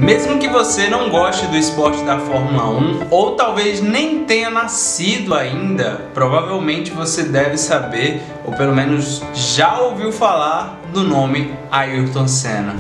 Mesmo que você não goste do esporte da Fórmula 1 ou talvez nem tenha nascido ainda, provavelmente você deve saber, ou pelo menos já ouviu falar, do nome Ayrton Senna.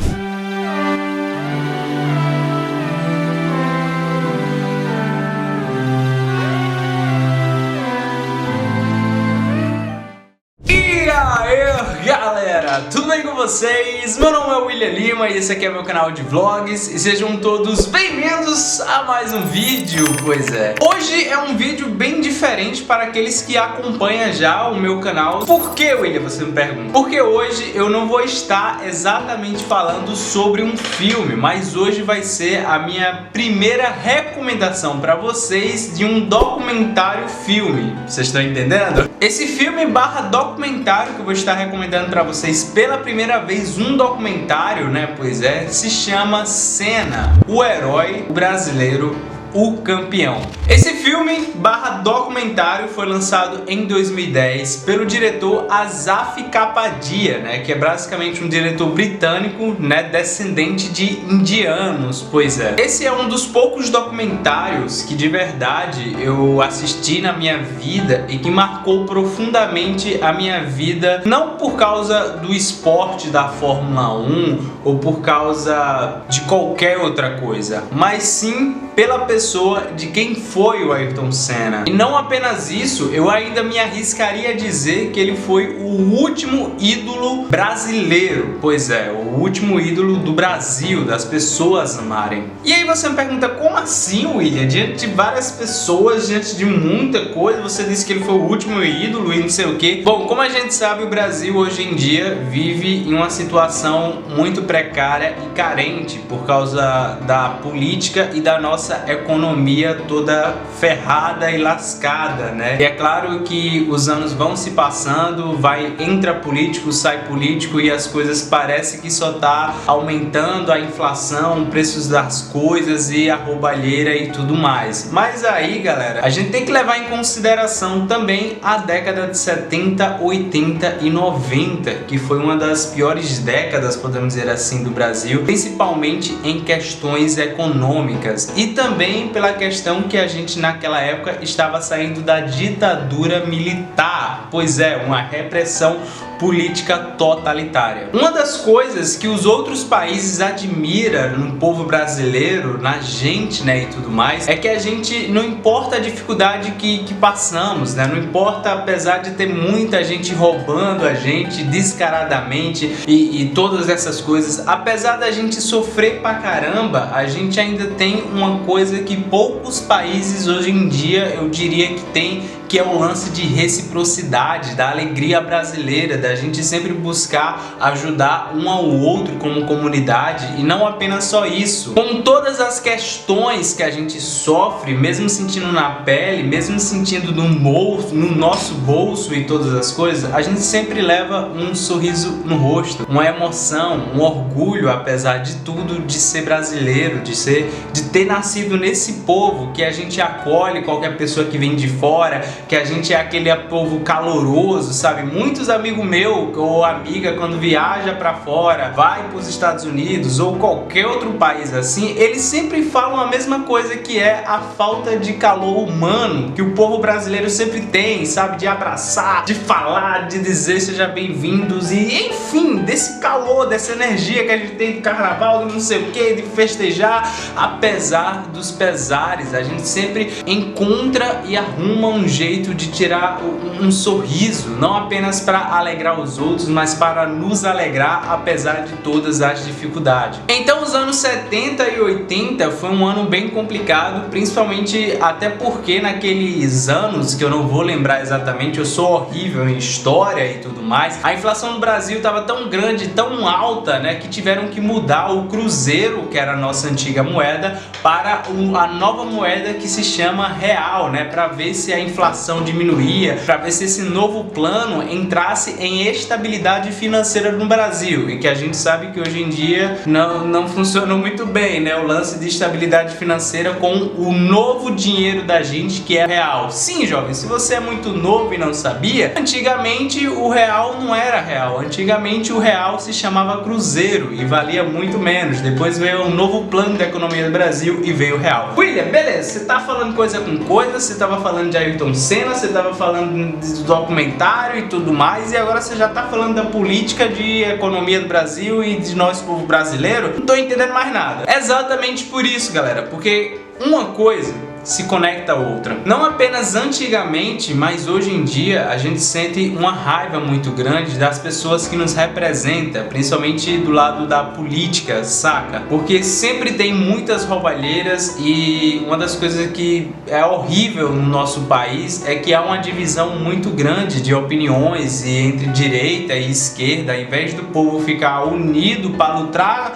Galera, tudo bem com vocês? Meu nome é William Lima e esse aqui é meu canal de vlogs e sejam todos bem-vindos a mais um vídeo, pois é. Hoje é um vídeo bem diferente para aqueles que acompanham já o meu canal. Por que, William, você me pergunta? Porque hoje eu não vou estar exatamente falando sobre um filme, mas hoje vai ser a minha primeira recomendação para vocês de um documentário filme. Vocês estão entendendo? Esse filme barra documentário que eu vou estar recomendando para vocês pela primeira vez, um documentário, né? Pois é, se chama Senna, o herói brasileiro, o campeão. Esse filme barra documentário foi lançado em 2010 pelo diretor Asaf Kapadia, né, que é basicamente um diretor britânico, né, descendente de indianos, pois é. Esse é um dos poucos documentários que de verdade eu assisti na minha vida e que marcou profundamente a minha vida, não por causa do esporte da Fórmula 1 ou por causa de qualquer outra coisa, mas sim pela pessoa de quem foi o Ayrton Senna. E não apenas isso, eu ainda me arriscaria a dizer que ele foi o último ídolo brasileiro. Pois é, o último ídolo do Brasil, das pessoas amarem. E aí você me pergunta, como assim, William? Diante de várias pessoas, diante de muita coisa, você disse que ele foi o último ídolo e não sei o que. Bom, como a gente sabe, o Brasil hoje em dia vive em uma situação muito precária e carente por causa da política e da nossa economia toda ferrada e lascada, né? E é claro que os anos vão se passando, entra político, sai político e as coisas parece que só tá aumentando a inflação, preços das coisas e a roubalheira e tudo mais. Mas aí, galera, a gente tem que levar em consideração também a década de 70, 80 e 90, que foi uma das piores décadas, podemos dizer assim, do Brasil, principalmente em questões econômicas e também pela questão que a gente naquela época estava saindo da ditadura militar, pois é, uma repressão política totalitária. Uma das coisas que os outros países admiram no povo brasileiro, na gente, né, e tudo mais, é que a gente, não importa a dificuldade que passamos, né, não importa, apesar de ter muita gente roubando a gente descaradamente e todas essas coisas, apesar da gente sofrer pra caramba, a gente ainda tem uma coisa que poucos países hoje em dia, eu diria que tem, que é o lance de reciprocidade, da alegria brasileira, da gente sempre buscar ajudar um ao outro como comunidade e não apenas só isso. Com todas as questões que a gente sofre, mesmo sentindo na pele, mesmo sentindo no nosso bolso e todas as coisas, a gente sempre leva um sorriso no rosto, uma emoção, um orgulho, apesar de tudo, de ser brasileiro, de ter nascido nesse povo que a gente acolhe qualquer pessoa que vem de fora, que a gente é aquele povo caloroso, sabe? Muitos amigos meus ou amiga, quando viaja pra fora, vai pros Estados Unidos ou qualquer outro país assim, eles sempre falam a mesma coisa, que é a falta de calor humano que o povo brasileiro sempre tem, sabe? De abraçar, de falar, de dizer seja bem-vindos e enfim, desse calor, dessa energia que a gente tem do carnaval, de não sei o que, de festejar, apesar dos pesares, a gente sempre encontra e arruma um jeito de tirar um sorriso, não apenas para alegrar os outros, mas para nos alegrar apesar de todas as dificuldades. Então os anos 70 e 80 foi um ano bem complicado, principalmente até porque naqueles anos, que eu não vou lembrar exatamente, eu sou horrível em história e tudo mais, a inflação no Brasil estava tão grande, tão alta, né, que tiveram que mudar o cruzeiro, que era a nossa antiga moeda, para a nova moeda que se chama real, né, para ver se a inflação inflação diminuía, para ver se esse novo plano entrasse em estabilidade financeira no Brasil, e que a gente sabe que hoje em dia não funcionou muito bem, né? O lance de estabilidade financeira com o novo dinheiro da gente, que é real. Sim, jovem, se você é muito novo e não sabia, antigamente o real não era real. Antigamente o real se chamava cruzeiro e valia muito menos. Depois veio um novo plano da economia do Brasil e veio o real. William, beleza, você tá falando coisa com coisa, você tava falando de Ayrton Senna, você tava falando de documentário e tudo mais, e agora você já tá falando da política de economia do Brasil e de nós, povo brasileiro. Não tô entendendo mais nada. É exatamente por isso, galera, porque uma coisa se conecta a outra. Não apenas antigamente, mas hoje em dia a gente sente uma raiva muito grande das pessoas que nos representam, principalmente do lado da política, saca? Porque sempre tem muitas roubalheiras, e uma das coisas que é horrível no nosso país é que há uma divisão muito grande de opiniões entre direita e esquerda. Ao invés do povo ficar unido para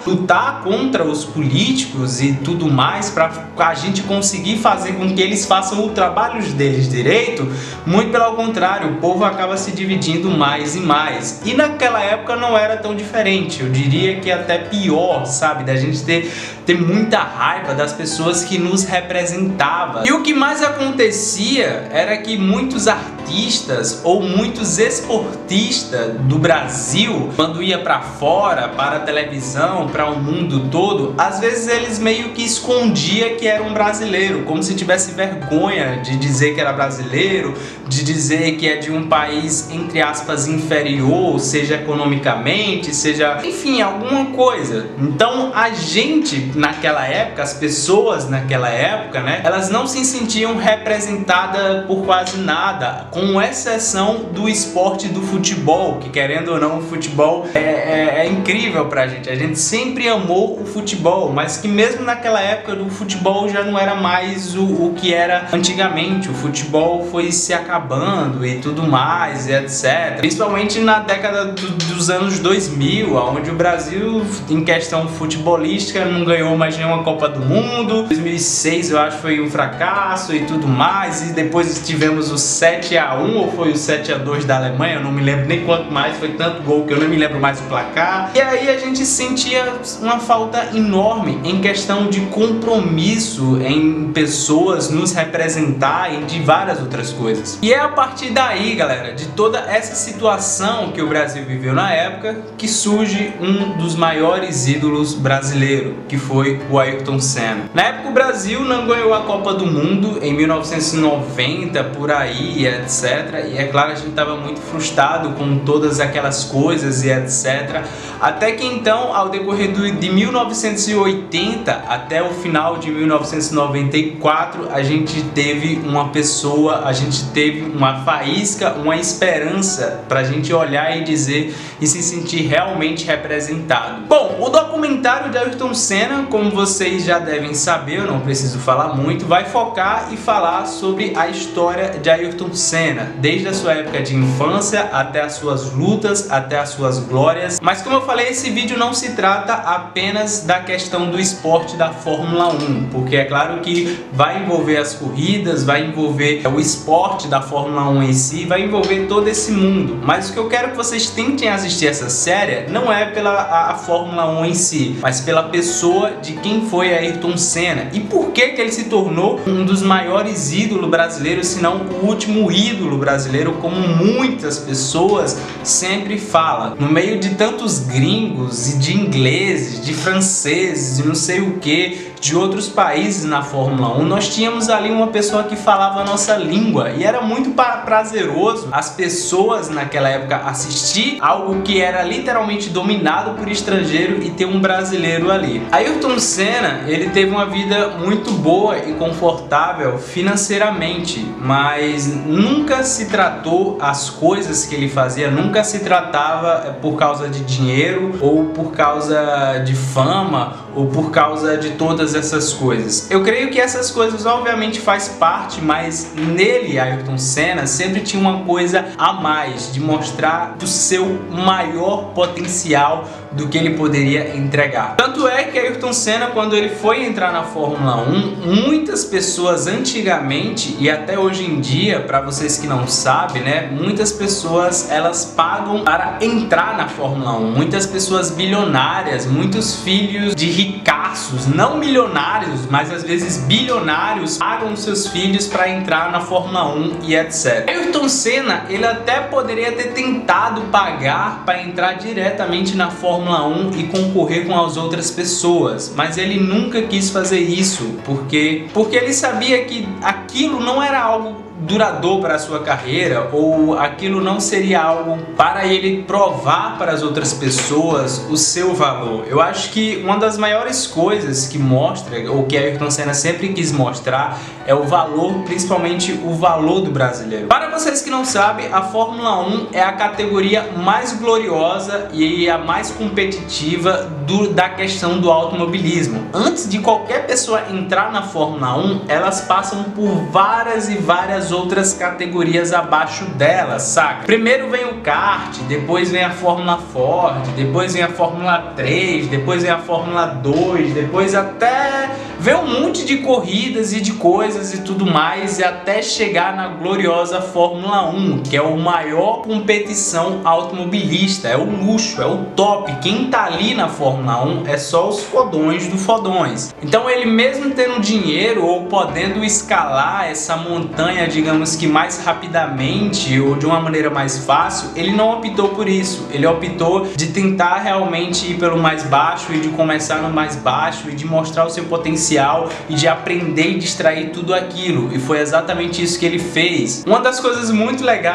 lutar contra os políticos e tudo mais, para a gente conseguir fazer com que eles façam o trabalho deles direito, muito pelo contrário, o povo acaba se dividindo mais e mais. E naquela época não era tão diferente, eu diria que até pior, sabe? Da gente ter muita raiva das pessoas que nos representavam. E o que mais acontecia era que muitos artistas ou muitos esportistas do Brasil, quando ia para fora, para a televisão, para o mundo todo, às vezes eles meio que escondiam que era um brasileiro, como se tivesse vergonha de dizer que era brasileiro, de dizer que é de um país, entre aspas, inferior, seja economicamente, seja, enfim, alguma coisa. Então a gente, naquela época, as pessoas naquela época, né, elas não se sentiam representadas por quase nada, com exceção do esporte do futebol, que querendo ou não, o futebol é incrível pra gente. A gente sempre amou o futebol, mas que mesmo naquela época o futebol já não era mais o que era antigamente. O futebol foi se acabando e tudo mais, e etc. Principalmente na década dos anos 2000, onde o Brasil, em questão futebolística, não ganhou mais nenhuma Copa do Mundo. 2006 eu acho foi um fracasso e tudo mais, e depois tivemos o 7-1 ou foi o 7-2 da Alemanha, eu não me lembro nem quanto mais, foi tanto gol que eu não me lembro mais o placar. E aí a gente sentia uma falta enorme em questão de compromisso em pessoas nos representarem, de várias outras coisas. E é a partir daí, galera, de toda essa situação que o Brasil viveu na época, que surge um dos maiores ídolos brasileiros, que foi o Ayrton Senna. Na época o Brasil não ganhou a Copa do Mundo, em 1990, por aí, etc. E é claro, a gente estava muito frustrado com todas aquelas coisas e etc. Até que então, ao decorrer de 1980 até o final de 1994, a gente teve uma pessoa, a gente teve uma faísca, uma esperança pra gente olhar e dizer e se sentir realmente representado. Bom, o documentário de Ayrton Senna, como vocês já devem saber, eu não preciso falar muito, vai focar e falar sobre a história de Ayrton Senna, desde a sua época de infância até as suas lutas, até as suas glórias. Mas como eu falei, esse vídeo não se trata apenas da questão do esporte da Fórmula 1, porque é claro que vai envolver as corridas, vai envolver o esporte da Fórmula 1 em si, vai envolver todo esse mundo. Mas o que eu quero que vocês tentem assistir essa série não é pela a Fórmula 1 em si, mas pela pessoa de quem foi Ayrton Senna e por que ele se tornou um dos maiores ídolos brasileiros, se não o último ídolo brasileiro, como muitas pessoas sempre falam. No meio de tantos gringos e de ingleses, de franceses e não sei o que, de outros países na Fórmula 1, nós tínhamos ali uma pessoa que falava a nossa língua, e era muito prazeroso as pessoas naquela época assistir algo que era literalmente dominado por estrangeiro e ter um brasileiro ali. Ayrton Senna, ele teve uma vida muito boa e confortável financeiramente, mas nunca se tratou as coisas que ele fazia, nunca se tratava por causa de dinheiro ou por causa de fama ou por causa de todas essas coisas. Eu creio que essas coisas obviamente faz parte, mas nele, Ayrton Senna, sempre tinha uma coisa a mais, de mostrar o seu maior potencial do que ele poderia entregar. Tanto é que Ayrton Senna, quando ele foi entrar na Fórmula 1, muitas pessoas antigamente e até hoje em dia, para vocês que não sabem, né, muitas pessoas elas pagam para entrar na Fórmula 1. Muitas pessoas bilionárias, muitos filhos de ricaços, não milionários, mas às vezes bilionários, pagam seus filhos para entrar na Fórmula 1 e etc. Ayrton Senna, ele até poderia ter tentado pagar para entrar diretamente na Fórmula 1 e concorrer com as outras pessoas, mas ele nunca quis fazer isso, porque ele sabia que aquilo não era algo duradouro para a sua carreira, ou aquilo não seria algo para ele provar para as outras pessoas o seu valor. Eu acho que uma das maiores coisas que mostra, ou que Ayrton Senna sempre quis mostrar, é o valor, principalmente o valor do brasileiro. Para vocês que não sabem, a Fórmula 1 é a categoria mais gloriosa e a mais competitiva da questão do automobilismo. Antes de qualquer pessoa entrar na Fórmula 1, elas passam por várias e várias outras categorias abaixo dela, saca? Primeiro vem o kart, depois vem a Fórmula Ford, depois vem a Fórmula 3, depois vem a Fórmula 2, depois até vem um monte de corridas e de coisas e tudo mais, e até chegar na gloriosa Fórmula 1, que é a maior competição automobilista, é o luxo, é o top. Quem tá ali na Fórmula 1 é só os fodões do fodões. Então ele, mesmo tendo dinheiro ou podendo escalar essa montanha, digamos que mais rapidamente ou de uma maneira mais fácil, ele não optou por isso. Ele optou de tentar realmente ir pelo mais baixo e de começar no mais baixo e de mostrar o seu potencial e de aprender e extrair tudo aquilo. E foi exatamente isso que ele fez. Uma das coisas muito legais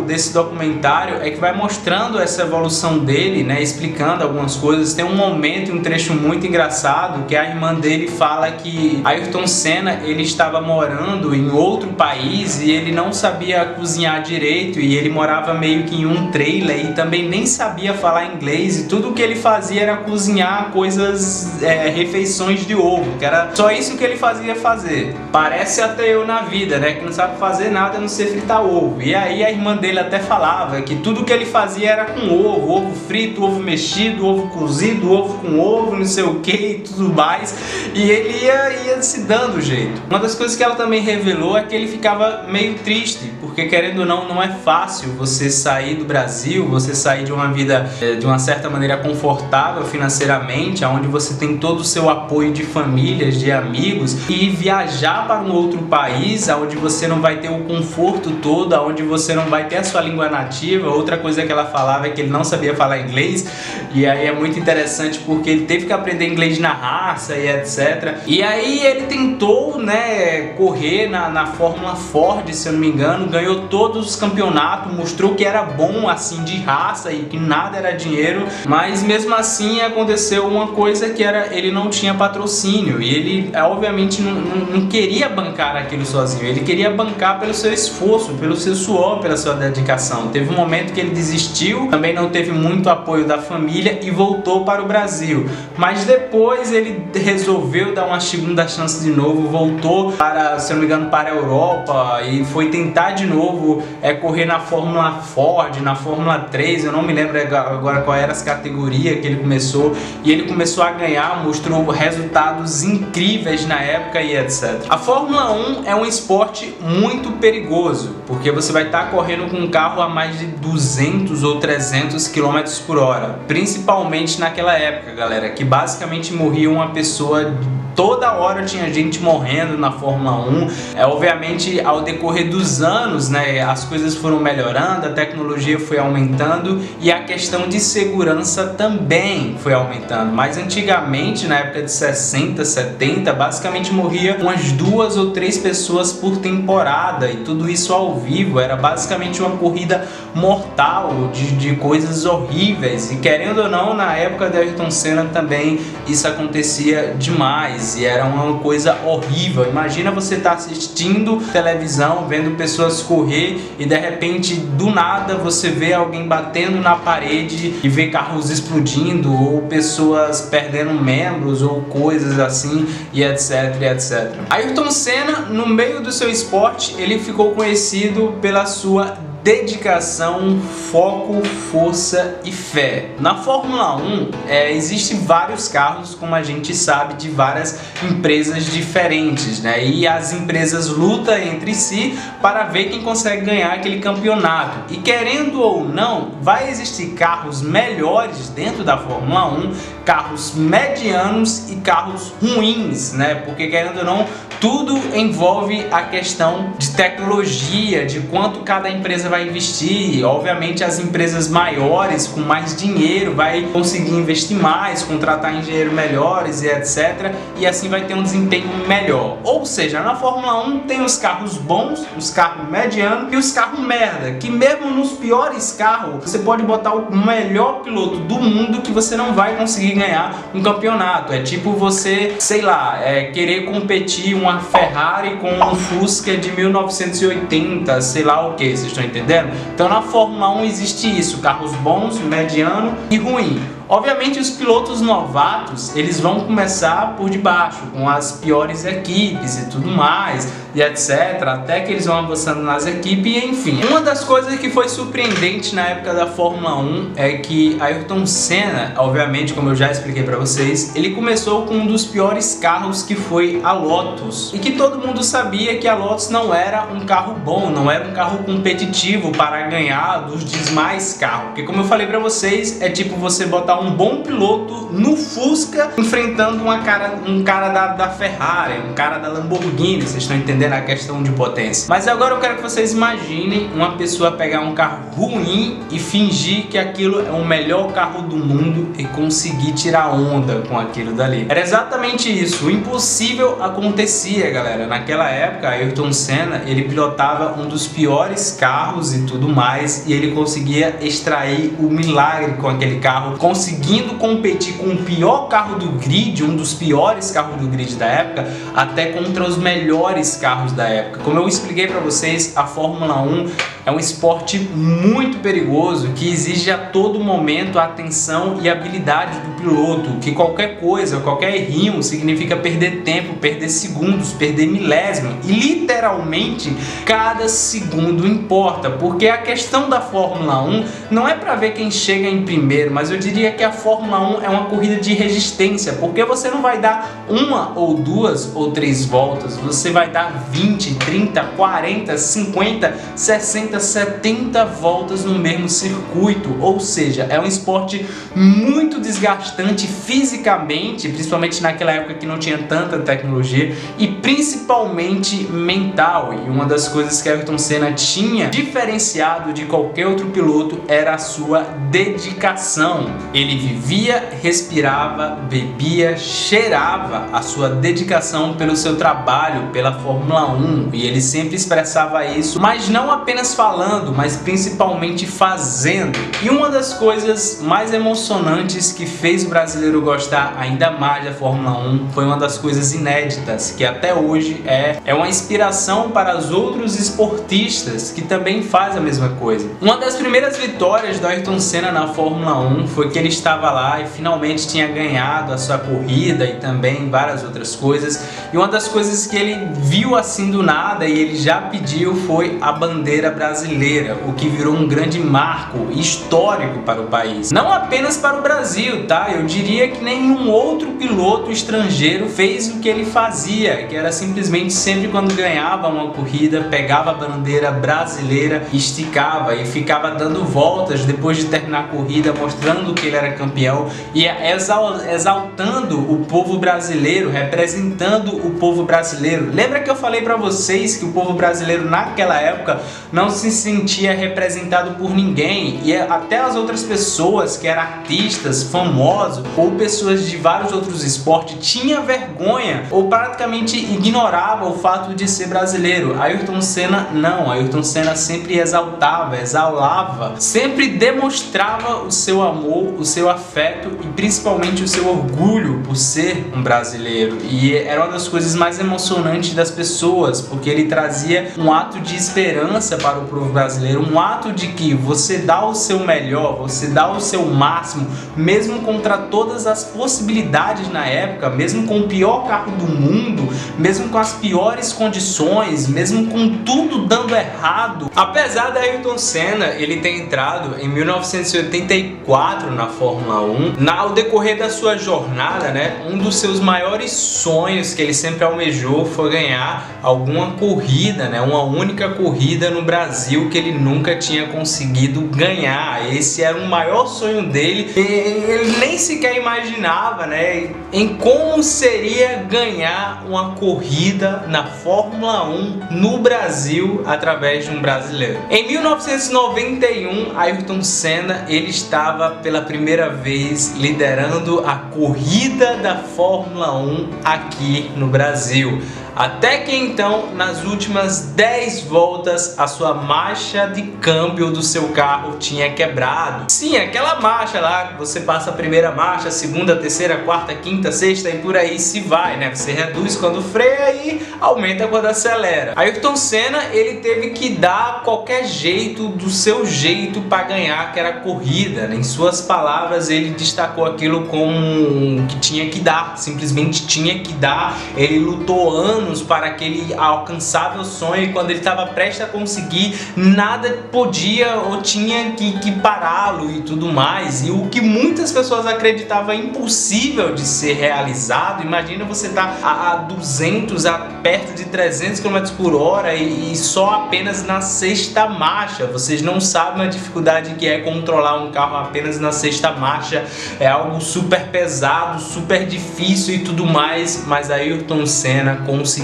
desse documentário é que vai mostrando essa evolução dele, né, explicando algumas coisas. Tem um momento, um trecho muito engraçado, que a irmã dele fala que Ayrton Senna, ele estava morando em outro país e ele não sabia cozinhar direito, e ele morava meio que em um trailer e também nem sabia falar inglês, e tudo que ele fazia era cozinhar coisas, refeições de ovo, que era só isso que ele fazia fazer. Parece até eu na vida, né, que não sabe fazer nada a não ser fritar ovo. E aí a irmã dele até falava que tudo que ele fazia era com ovo, ovo frito, ovo mexido, ovo cozido, ovo com ovo, não sei o que e tudo mais, e ele ia se dando jeito. Uma das coisas que ela também revelou é que ele ficava meio triste, porque querendo ou não é fácil você sair do Brasil, você sair de uma vida de uma certa maneira confortável financeiramente, onde você tem todo o seu apoio de famílias, de amigos, e viajar para um outro país onde você não vai ter o conforto todo, onde você não vai ter a sua língua nativa. Outra coisa que ela falava é que ele não sabia falar inglês, e aí é muito interessante porque ele teve que aprender inglês na raça e etc. E aí ele tentou, né, correr na Fórmula Ford, se eu não me engano, ganhou todos os campeonatos, mostrou que era bom assim de raça e que nada era dinheiro, mas mesmo assim aconteceu uma coisa, que era ele não tinha patrocínio, e ele obviamente não queria bancar aquilo sozinho, ele queria bancar pelo seu esforço, pelo seu suor, pela sua dedicação. Teve um momento que ele desistiu, também não teve muito apoio da família e voltou para o Brasil, mas depois ele resolveu dar uma segunda chance de novo, voltou para, se eu não me engano, para a Europa e foi tentar de novo correr na Fórmula Ford, na Fórmula 3, eu não me lembro agora qual era as categorias que ele começou, e ele começou a ganhar, mostrou resultados incríveis na época e etc. A Fórmula 1 é um esporte muito perigoso, porque você vai estar correndo com um carro a mais de 200 ou 300 km por hora, principalmente naquela época, galera, que basicamente morria uma pessoa toda hora, tinha gente morrendo na Fórmula 1. Obviamente, ao decorrer dos anos, né, as coisas foram melhorando, a tecnologia foi aumentando e a questão de segurança também foi aumentando. Mas antigamente, na época de 60, 70, basicamente morria umas 2 ou 3 pessoas por temporada, e tudo isso ao vivo. Era basicamente uma corrida mortal de coisas horríveis, e querendo ou não, na época de Ayrton Senna também isso acontecia demais. demais e era uma coisa horrível. Imagina você estar assistindo televisão, vendo pessoas correr e de repente do nada você vê alguém batendo na parede e vê carros explodindo ou pessoas perdendo membros ou coisas assim e etc, etc. Ayrton Senna, no meio do seu esporte, ele ficou conhecido pela sua dedicação, foco, força e fé. Na Fórmula 1 existem vários carros, como a gente sabe, de várias empresas diferentes, né? E as empresas lutam entre si para ver quem consegue ganhar aquele campeonato. E querendo ou não, vai existir carros melhores dentro da Fórmula 1, carros medianos e carros ruins, né? Porque querendo ou não, tudo envolve a questão de tecnologia, de quanto cada empresa vai investir. Obviamente as empresas maiores com mais dinheiro vai conseguir investir mais, contratar engenheiros melhores e etc, e assim vai ter um desempenho melhor. Ou seja, na Fórmula 1 tem os carros bons, os carros medianos e os carros merda, que mesmo nos piores carros você pode botar o melhor piloto do mundo que você não vai conseguir ganhar um campeonato. É tipo você, sei lá, querer competir uma Ferrari com um Fusca de 1980, sei lá o que, vocês estão entendendo? Então na Fórmula 1 existe isso, carros bons, mediano e ruim. Obviamente os pilotos novatos, eles vão começar por debaixo, com as piores equipes e tudo mais, e etc, até que eles vão avançando nas equipes e enfim. Uma das coisas que foi surpreendente na época da Fórmula 1 é que Ayrton Senna, obviamente, como eu já expliquei pra vocês, ele começou com um dos piores carros, que foi a Lotus. E que todo mundo sabia que a Lotus não era um carro bom, não era um carro competitivo para ganhar dos demais carros. Porque como eu falei pra vocês, é tipo você botar um bom piloto no Fusca enfrentando um cara da Ferrari, um cara da Lamborghini. Vocês estão entendendo a questão de potência? Mas agora eu quero que vocês imaginem uma pessoa pegar um carro ruim e fingir que aquilo é o melhor carro do mundo e conseguir tirar onda com aquilo dali. Era exatamente isso. O impossível acontecia, galera. Naquela época, Ayrton Senna, ele pilotava um dos piores carros e tudo mais, e ele conseguia extrair o milagre com aquele carro, conseguindo competir com o pior carro do grid, um dos piores carros do grid da época, até contra os melhores carros da época. Como eu expliquei para vocês, a Fórmula 1 é um esporte muito perigoso que exige a todo momento a atenção e habilidade do piloto, que qualquer coisa, qualquer errinho significa perder tempo, perder segundos, perder milésimo, e literalmente cada segundo importa, porque a questão da Fórmula 1 não é para ver quem chega em primeiro, mas eu diria que a Fórmula 1 é uma corrida de resistência, porque você não vai dar uma ou duas ou três voltas, você vai dar 20, 30, 40, 50, 60, 70 voltas no mesmo circuito. Ou seja, é um esporte muito desgastante fisicamente, principalmente naquela época que não tinha tanta tecnologia, e principalmente mental. E uma das coisas que Ayrton Senna tinha diferenciado de qualquer outro piloto era a sua dedicação. Ele vivia, respirava, bebia, cheirava a sua dedicação pelo seu trabalho, pela Fórmula 1, e ele sempre expressava isso, mas não apenas falando, mas principalmente fazendo. E uma das coisas mais emocionantes que fez o brasileiro gostar ainda mais da Fórmula 1 foi uma das coisas inéditas, que até hoje é uma inspiração para os outros esportistas que também fazem a mesma coisa. Uma das primeiras vitórias do Ayrton Senna na Fórmula 1 foi que ele estava lá e finalmente tinha ganhado a sua corrida e também várias outras coisas. E uma das coisas que ele viu assim do nada e ele já pediu foi a bandeira brasileira, o que virou um grande marco histórico para o país. Não apenas para o Brasil, tá? Eu diria que nenhum outro piloto estrangeiro fez o que ele fazia, que era simplesmente sempre quando ganhava uma corrida, pegava a bandeira brasileira, esticava e ficava dando voltas depois de terminar a corrida, mostrando que ele era campeão e exaltando o povo brasileiro, representando o povo brasileiro. Lembra que eu falei para vocês que o povo brasileiro naquela época não se sentia representado por ninguém, e até as outras pessoas que eram artistas, famosos ou pessoas de vários outros esportes tinha vergonha ou praticamente ignorava o fato de ser brasileiro. Ayrton Senna não, Ayrton Senna sempre exaltava, exalava, sempre demonstrava o seu amor, seu afeto e principalmente o seu orgulho por ser um brasileiro. E era uma das coisas mais emocionantes das pessoas, porque ele trazia um ato de esperança para o povo brasileiro, um ato de que você dá o seu melhor, você dá o seu máximo, mesmo contra todas as possibilidades na época, mesmo com o pior carro do mundo, mesmo com as piores condições, mesmo com tudo dando errado. Apesar da Ayrton Senna ele ter entrado em 1984 na Fórmula 1, ao decorrer da sua jornada, né, um dos seus maiores sonhos que ele sempre almejou foi ganhar alguma corrida, né, uma única corrida no Brasil que ele nunca tinha conseguido ganhar. Esse era o maior sonho dele. Ele nem sequer imaginava, né, em como seria ganhar uma corrida na Fórmula 1 no Brasil através de um brasileiro. Em 1991, Ayrton Senna ele estava pela primeira vez liderando a corrida da Fórmula 1 aqui no Brasil. Até que então, nas últimas 10 voltas, a sua marcha de câmbio do seu carro tinha quebrado. Sim, aquela marcha lá, que você passa a primeira marcha, a segunda, a terceira, a quarta, a quinta, a sexta e por aí se vai, né? Você reduz quando freia e aumenta quando acelera. Ayrton Senna, ele teve que dar qualquer jeito, do seu jeito, para ganhar aquela corrida, né? Em suas palavras, ele destacou aquilo como que tinha que dar, simplesmente tinha que dar. Ele lutou anos para que ele alcançava o sonho, e quando ele estava prestes a conseguir, nada podia ou tinha que pará-lo e tudo mais. E o que muitas pessoas acreditavam impossível de ser realizado, imagina você estar a 200, a perto de 300 km por hora e só apenas na sexta marcha. Vocês não sabem a dificuldade que é controlar um carro apenas na sexta marcha. É algo super pesado, super difícil e tudo mais, mas Ayrton Senna conseguiu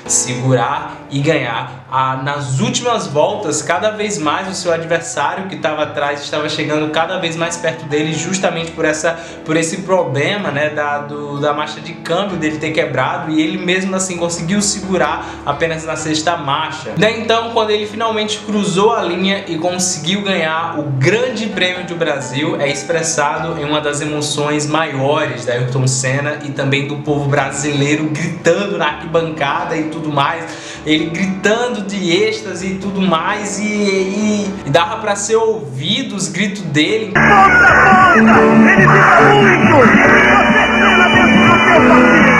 segurar e ganhar. Nas últimas voltas, cada vez mais o seu adversário que estava atrás estava chegando cada vez mais perto dele, justamente por esse problema, né, da marcha de câmbio dele ter quebrado, e ele mesmo assim conseguiu segurar apenas na sexta marcha. Então, quando ele finalmente cruzou a linha e conseguiu ganhar o Grande Prêmio do Brasil, é expressado em uma das emoções maiores da Ayrton Senna e também do povo brasileiro gritando na arquibancada e tudo mais, ele gritando de êxtase e tudo mais, e dava para ser ouvido os gritos dele.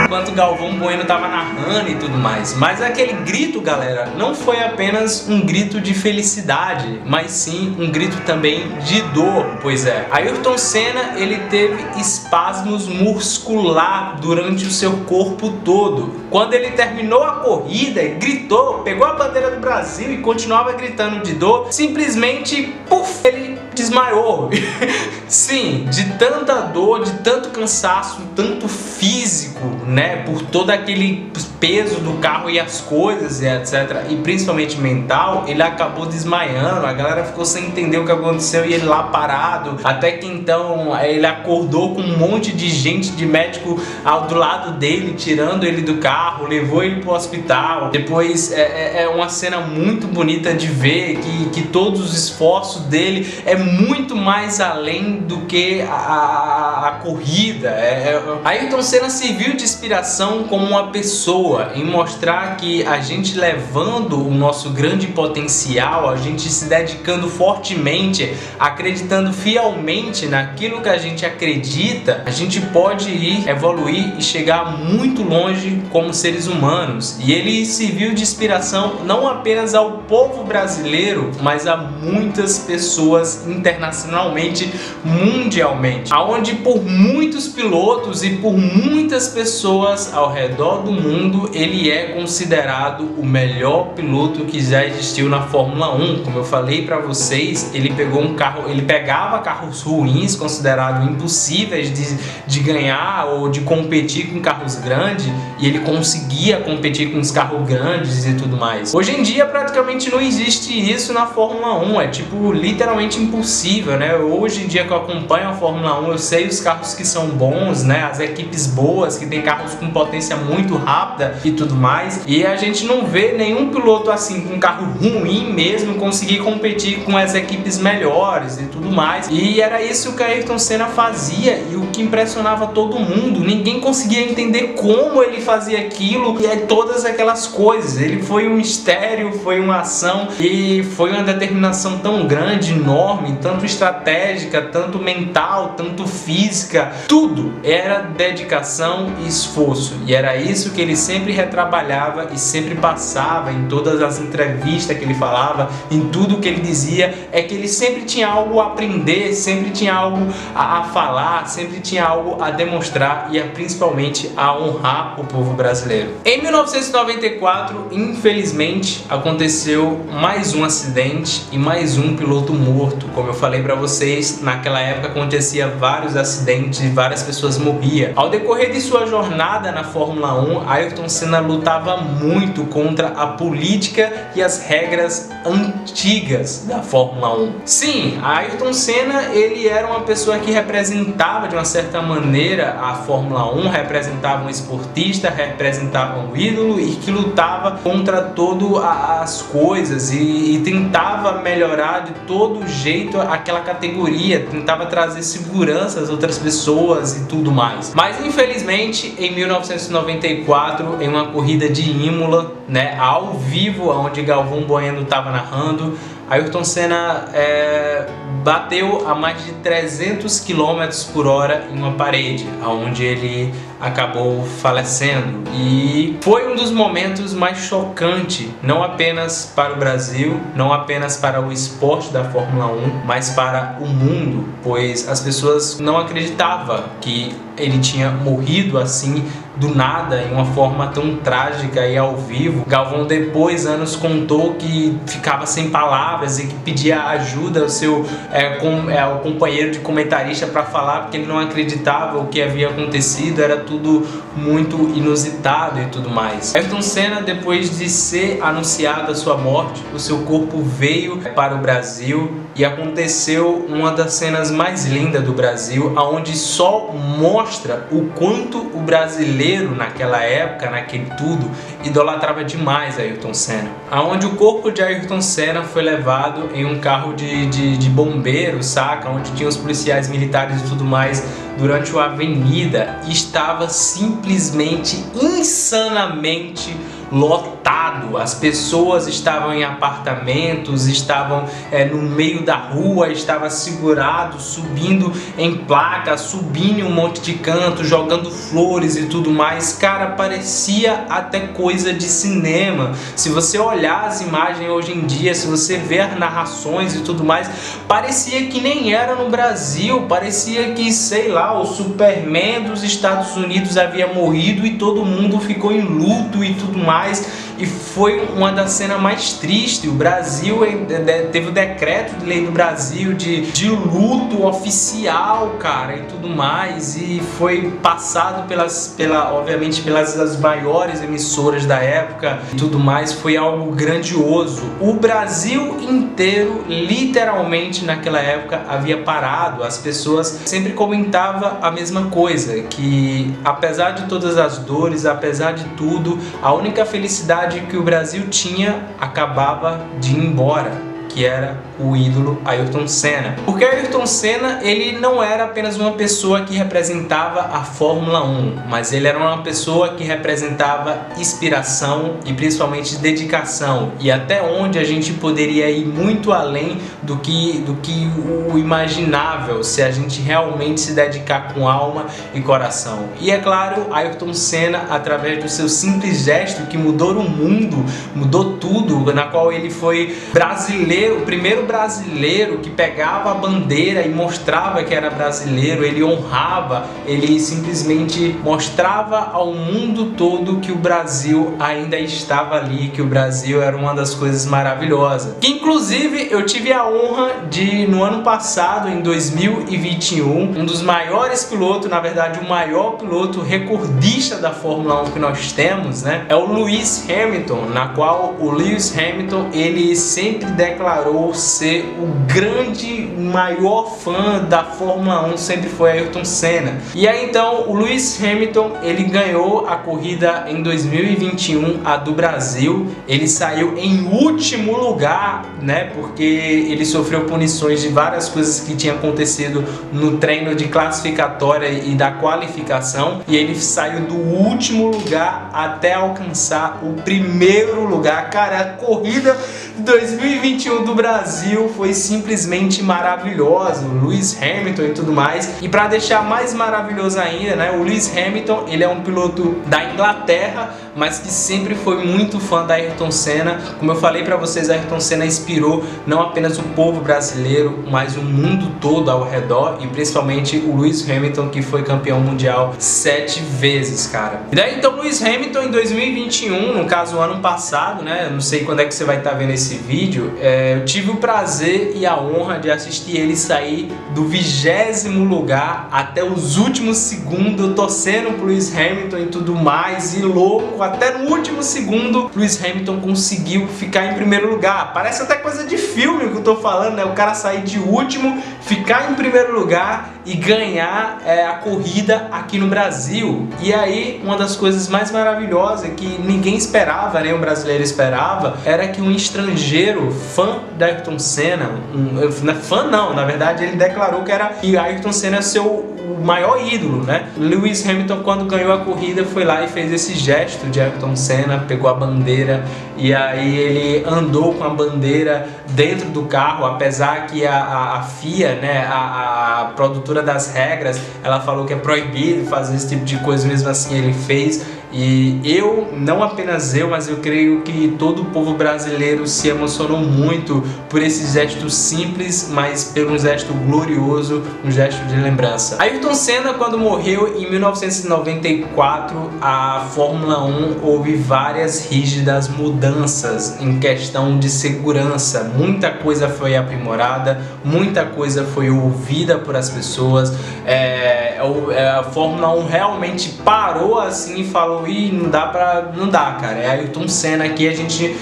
Enquanto Galvão Bueno tava narrando e tudo mais. Mas aquele grito, galera, não foi apenas um grito de felicidade, mas sim um grito também de dor. Pois é, Ayrton Senna, ele teve espasmos muscular durante o seu corpo todo. Quando ele terminou a corrida, gritou, pegou a bandeira do Brasil e continuava gritando de dor, simplesmente, puf, ele desmaiou. Sim, de tanta dor, de tanto cansaço, tanto físico, né, por todo aquele peso do carro e as coisas e etc, e principalmente mental, ele acabou desmaiando. A galera ficou sem entender o que aconteceu e ele lá parado, até que então ele acordou com um monte de gente, de médico do lado dele, tirando ele do carro, levou ele pro hospital. Depois é uma cena muito bonita de ver que todos os esforços dele é muito mais além do que a corrida. Ayrton Senna serviu de inspiração como uma pessoa, em mostrar que a gente levando o nosso grande potencial, a gente se dedicando fortemente, acreditando fielmente naquilo que a gente acredita, a gente pode ir evoluir e chegar muito longe como seres humanos. E ele serviu de inspiração não apenas ao povo brasileiro, mas a muitas pessoas internacionalmente, mundialmente, aonde por muitos pilotos e por muitas pessoas ao redor do mundo ele é considerado o melhor piloto que já existiu na Fórmula 1. Como eu falei para vocês, ele pegava carros ruins, considerados impossíveis de ganhar ou de competir com carros grandes, e ele conseguia competir com os carros grandes e tudo mais. Hoje em dia praticamente não existe isso na Fórmula 1, é tipo literalmente impossível impossível, né? Hoje em dia que eu acompanho a Fórmula 1, eu sei os carros que são bons, né? As equipes boas, que tem carros com potência muito rápida e tudo mais, e a gente não vê nenhum piloto assim com um carro ruim mesmo conseguir competir com as equipes melhores e tudo mais. E era isso que Ayrton Senna fazia, e o que impressionava todo mundo. Ninguém conseguia entender como ele fazia aquilo e todas aquelas coisas. Ele foi um mistério, foi uma ação e foi uma determinação tão grande, enorme, tanto estratégica, tanto mental, tanto física. Tudo era dedicação e esforço, e era isso que ele sempre retrabalhava e sempre passava em todas as entrevistas que ele falava, em tudo que ele dizia, é que ele sempre tinha algo a aprender, sempre tinha algo a falar, sempre tinha algo a demonstrar e principalmente a honrar o povo brasileiro. Em 1994, infelizmente, aconteceu mais um acidente e mais um piloto morto. Como eu falei para vocês, naquela época acontecia vários acidentes e várias pessoas morriam. Ao decorrer de sua jornada na Fórmula 1, Ayrton Senna lutava muito contra a política e as regras antigas da Fórmula 1. Sim, Ayrton Senna, ele era uma pessoa que representava de uma certa maneira a Fórmula 1, representava um esportista, representava um ídolo e que lutava contra todas as coisas e tentava melhorar de todo jeito aquela categoria, tentava trazer segurança às outras pessoas e tudo mais. Mas infelizmente, em 1994, em uma corrida de Imola, né, ao vivo, onde Galvão Bueno estava narrando, Ayrton Senna bateu a mais de 300 km por hora em uma parede, onde ele acabou falecendo. E foi um dos momentos mais chocantes, não apenas para o Brasil, não apenas para o esporte da Fórmula 1, mas para o mundo, pois as pessoas não acreditavam que ele tinha morrido assim do nada, em uma forma tão trágica e ao vivo. Galvão depois, anos, contou que ficava sem palavras e que pedia ajuda ao seu ao companheiro de comentarista para falar, porque ele não acreditava o que havia acontecido, era tudo muito inusitado e tudo mais. Ayrton Senna, depois de ser anunciada a sua morte, o seu corpo veio para o Brasil e aconteceu uma das cenas mais lindas do Brasil, onde só mostra o quanto o brasileiro naquela época, naquele tudo, idolatrava demais Ayrton Senna. Onde o corpo de Ayrton Senna foi levado em um carro de bombeiro, saca? Onde tinha os policiais militares e tudo mais, durante uma avenida, e estava simplesmente insanamente lotado. As pessoas estavam em apartamentos, estavam no meio da rua, estava segurado, subindo em placa, subindo em um monte de canto, jogando flores e tudo mais. Cara, parecia até coisa de cinema. Se você olhar as imagens hoje em dia, se você ver as narrações e tudo mais, parecia que nem era no Brasil, parecia que, sei lá, o Superman dos Estados Unidos havia morrido e todo mundo ficou em luto e tudo mais. E foi uma das cenas mais tristes. O Brasil teve o decreto de lei do Brasil de luto oficial, cara, e tudo mais, e foi passado obviamente pelas as maiores emissoras da época e tudo mais. Foi algo grandioso. O Brasil inteiro, literalmente, naquela época havia parado. As pessoas sempre comentavam a mesma coisa, que apesar de todas as dores, apesar de tudo, a única felicidade que o Brasil tinha acabava de ir embora, que era o ídolo Ayrton Senna. Porque Ayrton Senna, ele não era apenas uma pessoa que representava a Fórmula 1, mas ele era uma pessoa que representava inspiração e principalmente dedicação, e até onde a gente poderia ir muito além do que o imaginável, se a gente realmente se dedicar com alma e coração. E é claro, Ayrton Senna, através do seu simples gesto que mudou o mundo, mudou tudo, na qual ele foi brasileiro, o primeiro brasileiro que pegava a bandeira e mostrava que era brasileiro, ele honrava, ele simplesmente mostrava ao mundo todo que o Brasil ainda estava ali, que o Brasil era uma das coisas maravilhosas. Que inclusive eu tive a honra de, no ano passado, em 2021, um dos maiores pilotos, na verdade o maior piloto recordista da Fórmula 1 que nós temos, né, é o Lewis Hamilton, na qual o Lewis Hamilton, ele sempre declarou ser o grande, maior fã da Fórmula 1 sempre foi Ayrton Senna. E aí então o Lewis Hamilton, ele ganhou a corrida em 2021, a do Brasil. Ele saiu em último lugar, né, porque ele sofreu punições de várias coisas que tinham acontecido no treino de classificatória e da qualificação, e ele saiu do último lugar até alcançar o primeiro lugar. Cara, a corrida 2021 do Brasil foi simplesmente maravilhosa, o Lewis Hamilton e tudo mais. E para deixar mais maravilhoso ainda, né, o Lewis Hamilton, ele é um piloto da Inglaterra, mas que sempre foi muito fã da Ayrton Senna. Como eu falei para vocês, a Ayrton Senna inspirou não apenas o povo brasileiro, mas o mundo todo ao redor, e principalmente o Lewis Hamilton, que foi campeão mundial 7 vezes, cara. E daí então o Lewis Hamilton em 2021, no caso o ano passado, né, não sei quando é que você vai estar vendo esse vídeo, eu tive o prazer e a honra de assistir ele sair do 20º lugar até os últimos segundos, torcendo pro Lewis Hamilton e tudo mais, e louco, até no último segundo Lewis Hamilton conseguiu ficar em primeiro lugar. Parece até coisa de filme que eu tô falando, né? O cara sair de último, ficar em primeiro lugar e ganhar a corrida aqui no Brasil. E aí, uma das coisas mais maravilhosas que ninguém esperava, nem o brasileiro esperava, era que um estrangeiro fã da Ayrton Senna, fã não, na verdade ele declarou que era Ayrton Senna seu maior ídolo, né? Lewis Hamilton, quando ganhou a corrida, foi lá e fez esse gesto de Ayrton Senna, pegou a bandeira e aí ele andou com a bandeira dentro do carro, apesar que a FIA, né, a produtora das regras, ela falou que é proibido fazer esse tipo de coisa, mesmo assim ele fez. E eu, não apenas eu, mas eu creio que todo o povo brasileiro se emocionou muito por esse gesto simples, mas por um gesto glorioso, um gesto de lembrança. Ayrton Senna, quando morreu em 1994, a Fórmula 1 houve várias rígidas mudanças em questão de segurança. Muita coisa foi aprimorada, muita coisa foi ouvida por as pessoas. A Fórmula 1 realmente parou assim e falou: ih, não dá, cara. É Ayrton Senna aqui, a gente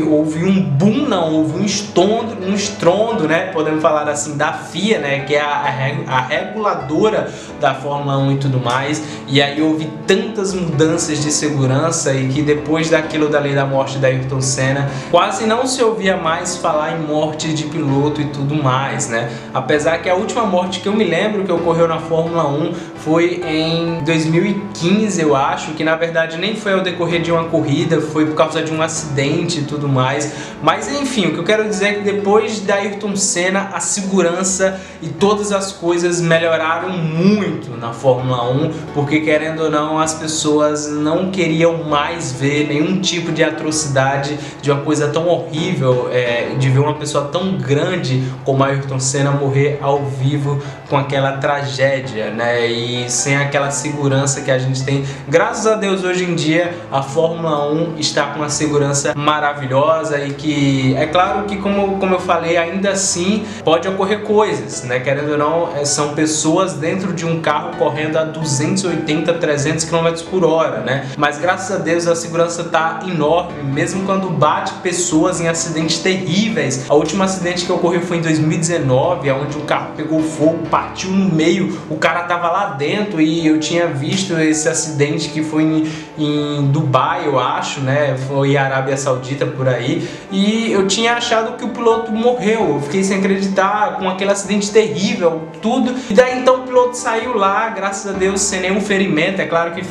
houve um boom, não, houve um estrondo, né, podemos falar assim, da FIA, né, que é a reguladora da Fórmula 1 e tudo mais. E aí houve tantas mudanças de segurança e que depois daquilo dali da morte da Ayrton Senna, quase não se ouvia mais falar em morte de piloto e tudo mais, né. Apesar que a última morte que eu me lembro que ocorreu na Fórmula 1 foi em 2015, eu acho, que na verdade nem foi ao decorrer de uma corrida, foi por causa de um acidente e tudo mais. Mas enfim, o que eu quero dizer é que depois da Ayrton Senna, a segurança e todas as coisas melhoraram muito na Fórmula 1, porque querendo ou não, as pessoas não queriam mais ver nenhum tipo de atrocidade, de uma coisa tão horrível, de ver uma pessoa tão grande como a Ayrton Senna morrer ao vivo com aquela tragédia, né, e sem aquela segurança que a gente tem. Graças a Deus, hoje em dia a Fórmula 1 está com uma segurança maravilhosa e que, é claro que como eu falei, ainda assim pode ocorrer coisas, né, querendo ou não, são pessoas dentro de um carro correndo a 280, 300 km por hora, né, mas graças a Deus a segurança está enorme, mesmo quando bate pessoas em acidentes terríveis. O último acidente que ocorreu foi em 2019, onde o carro pegou fogo, partiu no meio, o cara tava lá dentro, e eu tinha visto esse acidente que foi em Dubai, eu acho, né, foi Arábia Saudita, por aí, e eu tinha achado que o piloto morreu. Eu fiquei sem acreditar, com aquele acidente terrível, tudo, e daí então o piloto saiu lá, graças a Deus, sem nenhum ferimento. É claro que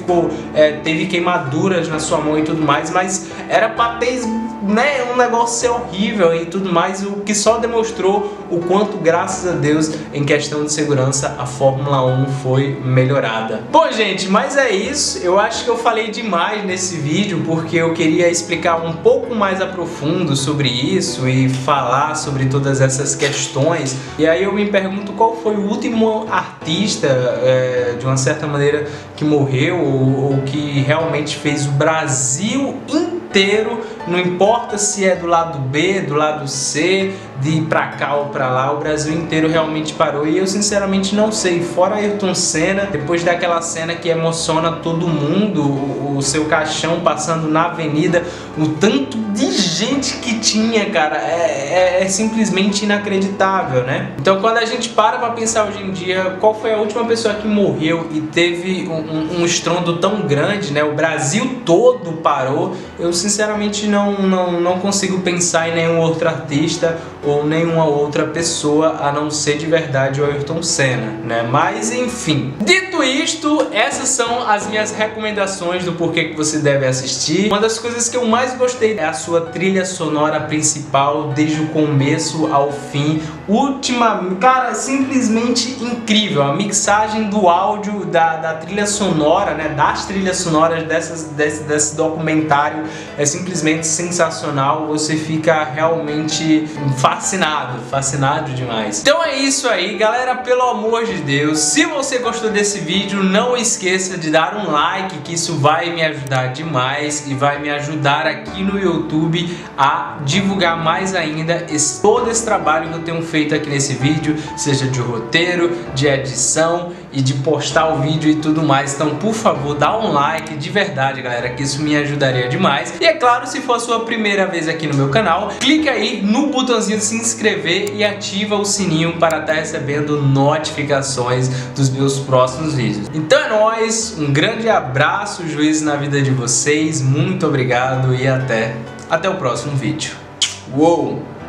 teve queimaduras na sua mão e tudo mais, mas era pra ter, né, um negócio ser horrível e tudo mais, o que só demonstrou o quanto, graças a Deus, em questão de segurança, a Fórmula 1 foi melhorada. Bom, gente, mas é isso. Eu acho que eu falei demais nesse vídeo, porque eu queria explicar um pouco mais a profundo sobre isso e falar sobre todas essas questões. E aí eu me pergunto qual foi o último artista, de uma certa maneira, que morreu ou que realmente fez o Brasil inteiro não importa se é do lado B, do lado C, de ir pra cá ou pra lá, o Brasil inteiro realmente parou. E eu sinceramente não sei, fora Ayrton Senna, depois daquela cena que emociona todo mundo, o seu caixão passando na avenida, o tanto de gente que tinha, cara, é simplesmente inacreditável, né? Então quando a gente para pra pensar hoje em dia, qual foi a última pessoa que morreu e teve um estrondo tão grande, né? O Brasil todo parou. Eu sinceramente não consigo pensar em nenhum outro artista ou nenhuma outra pessoa a não ser de verdade o Ayrton Senna, né? Mas enfim, dito isto, essas são as minhas recomendações do porquê que você deve assistir. Uma das coisas que eu mais gostei é a sua trilha sonora principal, desde o começo ao fim. Cara, simplesmente incrível. A mixagem do áudio da trilha sonora, né, das trilhas sonoras desse documentário é simplesmente sensacional. Você fica realmente fascinado demais. Então é isso aí, galera, pelo amor de Deus, se você gostou desse vídeo, não esqueça de dar um like, que isso vai me ajudar demais e vai me ajudar aqui no YouTube a divulgar mais ainda todo esse trabalho que eu tenho feito aqui nesse vídeo, seja de roteiro, de edição e de postar o vídeo e tudo mais. Então, por favor, dá um like de verdade, galera, que isso me ajudaria demais. E é claro, se for a sua primeira vez aqui no meu canal, clica aí no botãozinho de se inscrever e ativa o sininho para estar recebendo notificações dos meus próximos vídeos. Então é nóis, um grande abraço, juízo na vida de vocês, muito obrigado e até o próximo vídeo. Uou!